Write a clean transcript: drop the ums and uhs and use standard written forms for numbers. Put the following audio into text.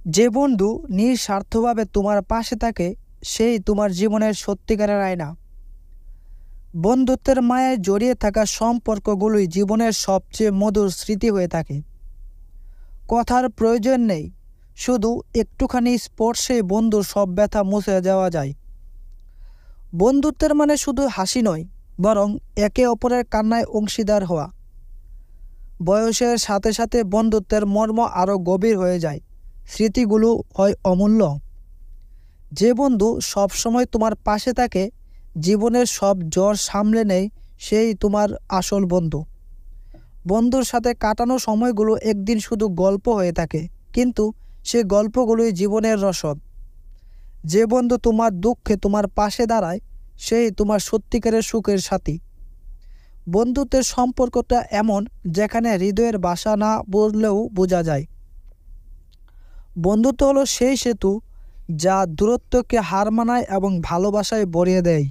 যে বন্ধু নিঃস্বার্থভাবে তোমার পাশে থাকে সেই তোমার জীবনের সত্যিকারের আয়না। বন্ধুত্বের মায়ায় জড়িয়ে থাকা সম্পর্কগুলোই জীবনের সবচেয়ে মধুর স্মৃতি হয়ে থাকে। কথার প্রয়োজন নেই, শুধু একটুখানি স্পর্শে বন্ধুর সব ব্যথা মুছে যাওয়া যায়। বন্ধুত্বের মানে শুধু হাসি নয়, বরং একে অপরের কান্নায় অংশীদার হওয়া। বয়সের সাথে সাথে বন্ধুত্বের মর্ম আরও গভীর হয়ে যায়, স্মৃতিগুলো হয় অমূল্য। যে বন্ধু সবসময় তোমার পাশে থাকে, জীবনের সব জ্বর সামলে নেয়, সেই তোমার আসল বন্ধু। বন্ধুর সাথে কাটানো সময়গুলো একদিন শুধু গল্প হয়ে থাকে, কিন্তু সে গল্পগুলোই জীবনের রসদ। যে বন্ধু তোমার দুঃখে তোমার পাশে দাঁড়ায়, সেই তোমার সত্যিকারের সুখের সাথী। বন্ধুত্বের সম্পর্কটা এমন, যেখানে হৃদয়ের ভাষা না বললেও বোঝা যায়। বন্ধুত্ব হলো সেই সেতু যা দূরত্বকে হার মানায় এবং ভালোবাসায় ভরিয়ে দেয়।